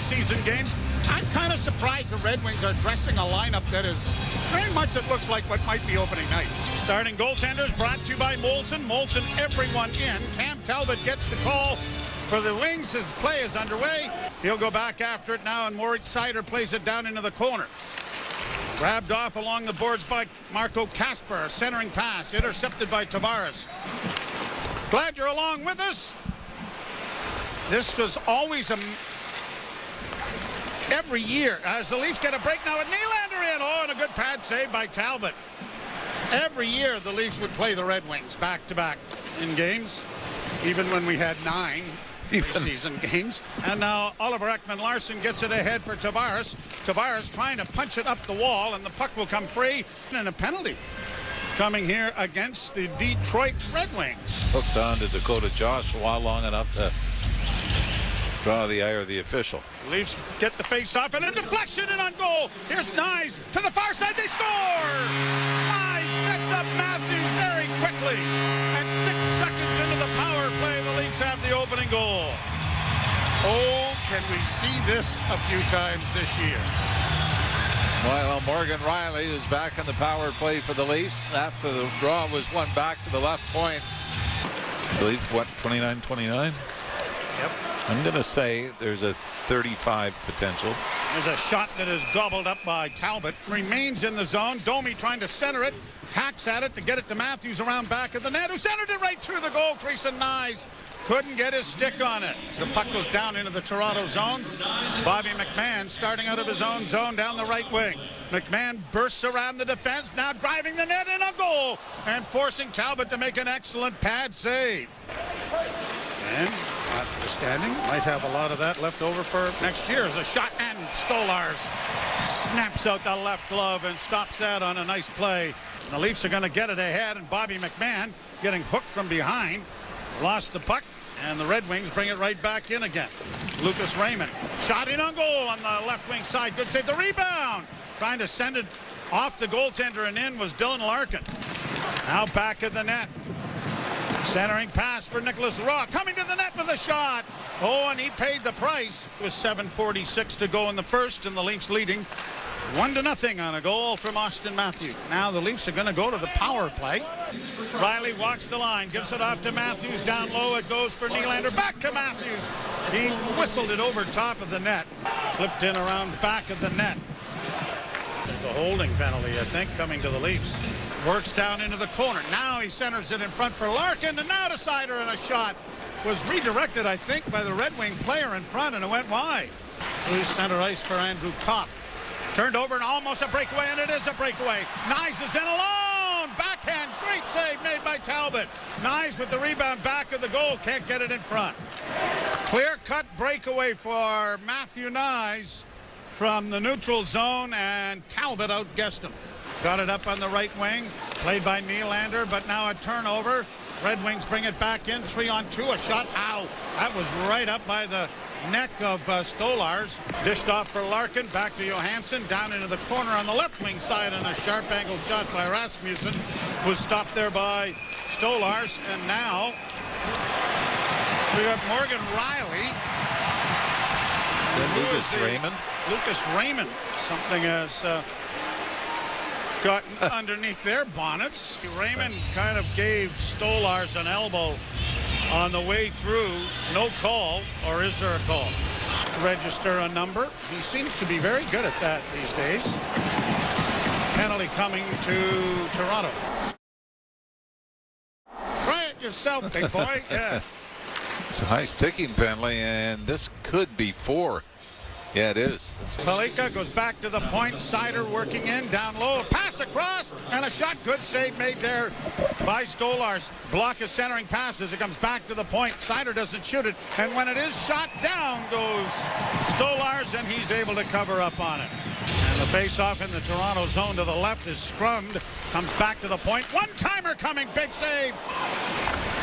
preseason games. I'm kind of surprised the Red Wings are dressing a lineup that is very much, it looks like what might be opening night. Starting goaltenders brought to you by Molson. Molson, everyone in. Cam Talbot gets the call for the Wings as play is underway. He'll go back after it now, and Moritz Seider plays it down into the corner. Grabbed off along the boards by Marco Kasper. A centering pass intercepted by Tavares. Glad you're along with us. This was always every year as the Leafs get a break now with Nylander in. Oh, and a good pad save by Talbot. Every year the Leafs would play the Red Wings back to back in games, even when we had 9 preseason games. And now Oliver Ekman-Larsson gets it ahead for Tavares. Tavares trying to punch it up the wall, and the puck will come free, and a penalty coming here against the Detroit Red Wings. Hooked on to Dakota Joshua long enough to draw the eye of the official. Leafs get the face-off, and a deflection and on goal. Here's Nyes to the far side. They score! Nyes sets up Matthews very quickly. And 6 seconds into the power play, the Leafs have the opening goal. Oh, can we see this a few times this year? Well, Morgan Riley is back in the power play for the Leafs after the draw was won back to the left point. The Leafs, what, 29-29? Yep. I'm going to say there's a 35 potential. There's a shot that is gobbled up by Talbot. Remains in the zone. Domi trying to center it. Hacks at it to get it to Matthews around back of the net, who centered it right through the goal crease, and Nyes couldn't get his stick on it. The puck goes down into the Toronto zone. Bobby McMahon starting out of his own zone down the right wing. McMahon bursts around the defense, now driving the net in a goal, and forcing Talbot to make an excellent pad save. And notwithstanding, might have a lot of that left over for next year as a shot, and Stolars snaps out the left glove and stops that on a nice play. And the Leafs are going to get it ahead, and Bobby McMahon getting hooked from behind. Lost the puck, and the Red Wings bring it right back in again. Lucas Raymond shot in on goal on the left wing side. Good save. The rebound. Trying to send it off the goaltender and in was Dylan Larkin. Now back of the net. Centering pass for Nicholas Raw. Coming to the net with a shot. Oh, and he paid the price. It was 7:46 to go in the first, and the Leafs leading 1-0 on a goal from Austin Matthews. Now the Leafs are going to go to the power play. Riley walks the line, gives it off to Matthews. Down low it goes for Nylander. Back to Matthews. He whistled it over top of the net. Flipped in around back of the net. There's a holding penalty, I think, coming to the Leafs. Works down into the corner. Now he centers it in front for Larkin, and now to Seider, and a shot was redirected, I think, by the Red Wing player in front, and it went wide. Loose center ice for Andrew Kopp. Turned over and almost a breakaway, and it is a breakaway. Nyes is in alone. Backhand, great save made by Talbot. Nyes with the rebound back of the goal, can't get it in front. Clear-cut breakaway for Matthew Nyes from the neutral zone, and Talbot outguessed him. Got it up on the right wing, played by Nylander, but now a turnover. Red Wings bring it back in, 3-on-2, a shot. Ow, that was right up by the neck of Stolars. Dished off for Larkin, back to Johansson, down into the corner on the left wing side, and a sharp angle shot by Rasmussen was stopped there by Stolars. And now we got Morgan Riley. Lucas Raymond. Something has gotten underneath their bonnets. Raymond kind of gave Stolars an elbow on the way through. No call, or is there a call? Register a number. He seems to be very good at that these days. Penalty coming to Toronto. Try it yourself, big boy. Yeah. It's a high sticking penalty, and this could be 4. Yeah, it is. Palika goes back to the point. Seider working in, down low. Pass across, and a shot. Good save made there by Stolars. Block is centering pass as it comes back to the point. Seider doesn't shoot it, and when it is shot, down goes Stolars, and he's able to cover up on it. And the face-off in the Toronto zone to the left is scrummed. Comes back to the point. One-timer coming. Big save.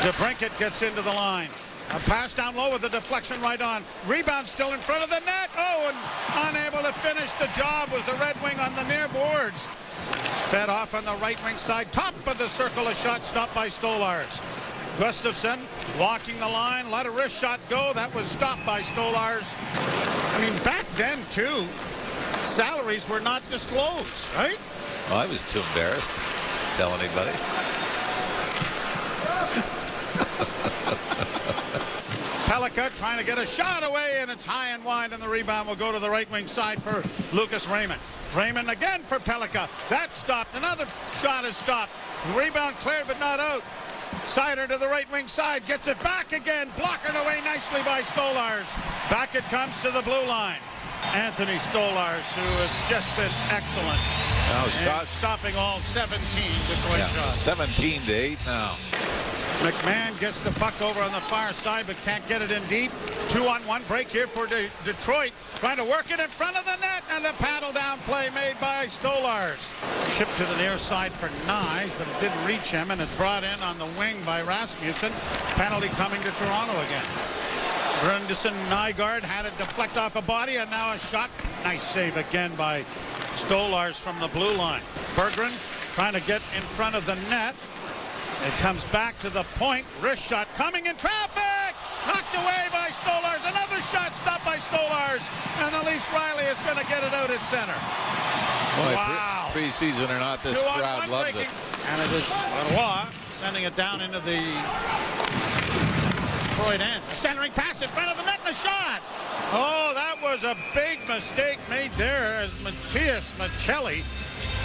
DeBrincat gets into the line. A pass down low with a deflection right on. Rebound still in front of the net. Oh, and unable to finish the job was the Red Wing on the near boards. Fed off on the right wing side. Top of the circle, a shot stopped by Stolars. Gustafsson walking the line. Let a wrist shot go. That was stopped by Stolars. I mean, back then, too, salaries were not disclosed, right? Well, I was too embarrassed to tell anybody. Pellica trying to get a shot away, and it's high and wide, and the rebound will go to the right wing side for Lucas Raymond. Raymond again for Pellica. That's stopped. Another shot is stopped. Rebound cleared but not out. Sider to the right wing side. Gets it back again. Blockered away nicely by Stolars. Back it comes to the blue line. Anthony Stolars, who has just been excellent. Now shots. Stopping all 17 Detroit shots. 17-8 now. McMahon gets the puck over on the far side but can't get it in deep. 2-on-1 break here for Detroit. Trying to work it in front of the net, and a paddle down play made by Stolars. Shipped to the near side for Nyes, but it didn't reach him, and it's brought in on the wing by Rasmussen. Penalty coming to Toronto again. Brundison Nygaard had it deflect off a body, and now a shot. Nice save again by Stolars from the blue line. Berggren trying to get in front of the net. It comes back to the point. Wrist shot coming in traffic. Knocked away by Stolars. Another shot stopped by Stolars. And the Leafs Riley is going to get it out at center. Boy, wow. Preseason or not, this crowd loves it. And it is Leroy sending it down into the Detroit end. A centering pass in front of the net and a shot. Oh, that was a big mistake made there as Matthias Maccelli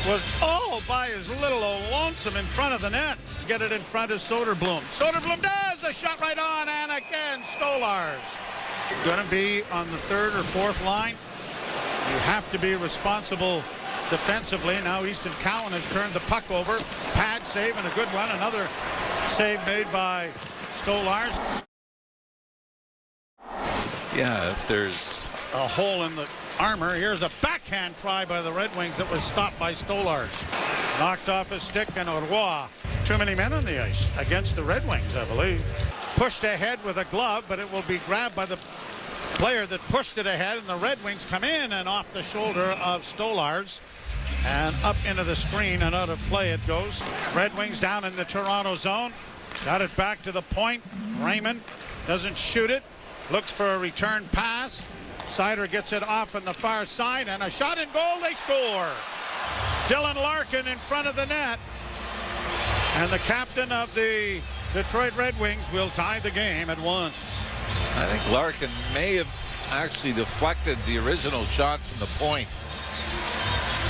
was all by his little old lonesome in front of the net. Get it in front of Soderblom. Soderblom does a shot right on, and again Stolars. Going to be on the third or fourth line. You have to be responsible defensively. Now Easton Cowan has turned the puck over. Pad save and a good one. Another save made by Stolars. Yeah, if there's a hole in the armor. Here's a backhand try by the Red Wings that was stopped by Stolars. Knocked off his stick, and Roy. Too many men on the ice against the Red Wings, I believe. Pushed ahead with a glove, but it will be grabbed by the player that pushed it ahead, and the Red Wings come in and off the shoulder of Stolars and up into the screen, and out of play it goes. Red Wings down in the Toronto zone. Got it back to the point. Raymond doesn't shoot it. Looks for a return pass. Sider gets it off on the far side, and a shot in goal. They score. Dylan Larkin in front of the net. And the captain of the Detroit Red Wings will tie the game at 1. I think Larkin may have actually deflected the original shot from the point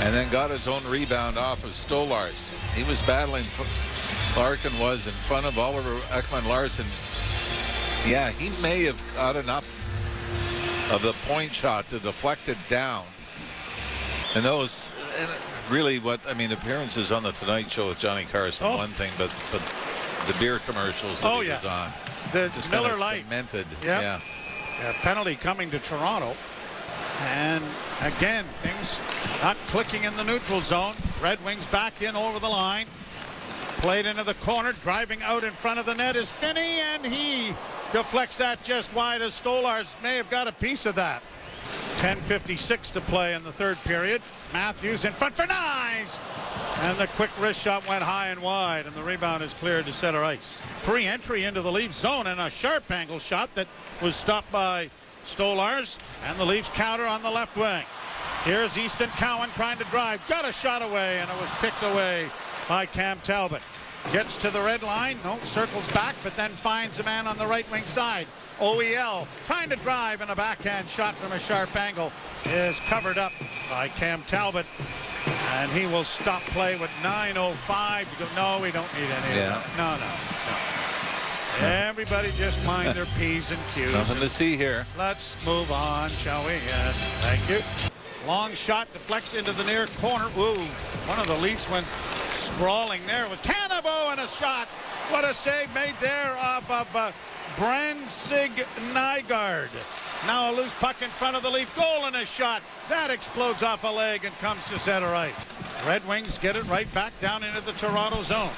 and then got his own rebound off of Stolars. He was battling. Larkin was in front of Oliver Ekman-Larsson. Yeah, he may have got enough of the point shot to deflect it down. And those, really, appearances on the Tonight Show with Johnny Carson, one thing, but the beer commercials that he was on. The just Miller kind of Lite. Cemented. Yep. Yeah. A penalty coming to Toronto. And again, things not clicking in the neutral zone. Red Wings back in over the line. Played into the corner. Driving out in front of the net is Finney, and he deflects that just wide as Stolars may have got a piece of that. 10:56 to play in the third period. Matthews in front for Nyes. And the quick wrist shot went high and wide, and the rebound is cleared to center ice. Free entry into the Leafs zone, and a sharp angle shot that was stopped by Stolars, and the Leafs counter on the left wing. Here's Easton Cowan trying to drive. Got a shot away, and it was picked away by Cam Talbot. Gets to the red line. No, circles back, but then finds a man on the right wing side. OEL trying to drive, and a backhand shot from a sharp angle is covered up by Cam Talbot. And he will stop play with 9:05 to go. No, we don't need any of that. No. Everybody just mind their P's and Q's. Nothing to see here. Let's move on, shall we? Yes, thank you. Long shot deflects into the near corner. Ooh, one of the Leafs went sprawling there with Tannebo, and a shot. What a save made there off of Brandsig Nygaard. Now a loose puck in front of the Leaf goal, and a shot. That explodes off a leg and comes to center ice. Red Wings get it right back down into the Toronto zone.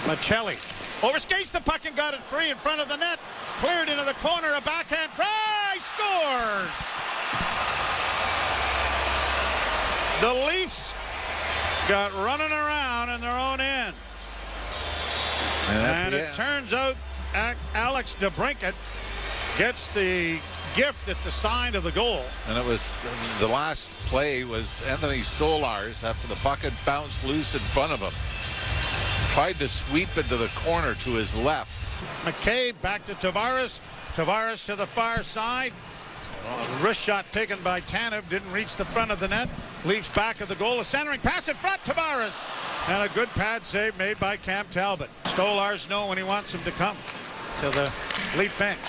Maccelli overskates the puck and got it free in front of the net. Cleared into the corner, a backhand try, scores! The Leafs got running around in their own end. And it turns out Alex DeBrincat gets the gift at the side of the goal. And it was the last play was Anthony Stolarz after the puck had bounced loose in front of him. Tried to sweep into the corner to his left. McCabe back to Tavares. Tavares to the far side. Wrist shot taken by Tanev. Didn't reach the front of the net. Leaves back of the goal. A centering pass in front. Tavares. And a good pad save made by Cam Talbot. Stolarz know when he wants him to come to the Leaf bench.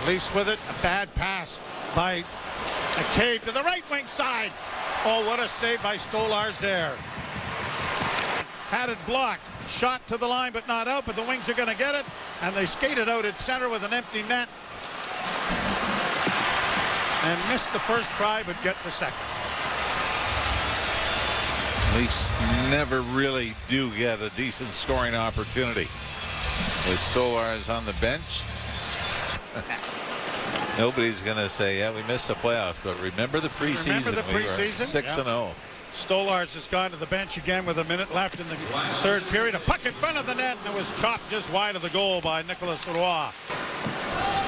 Leafs with it. A bad pass by McCabe to the right wing side. Oh, what a save by Stolarz there. Had it blocked. Shot to the line but not out, but the Wings are going to get it. And they skated out at center with an empty net. And missed the first try but get the second. Leafs never really do get a decent scoring opportunity. With Stolarz on the bench. Nobody's going to say, yeah, we missed the playoffs, but remember the preseason. Remember the we were preseason? 6-0. Stolarz has gone to the bench again with a minute left in the third period. A puck in front of the net, and it was chopped just wide of the goal by Nicolas Roy.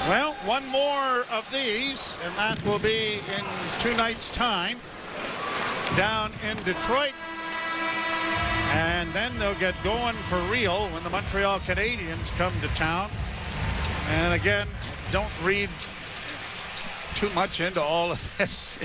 Well, one more of these, and that will be in 2 nights' time down in Detroit. And then they'll get going for real when the Montreal Canadiens come to town. And again, don't read too much into all of this.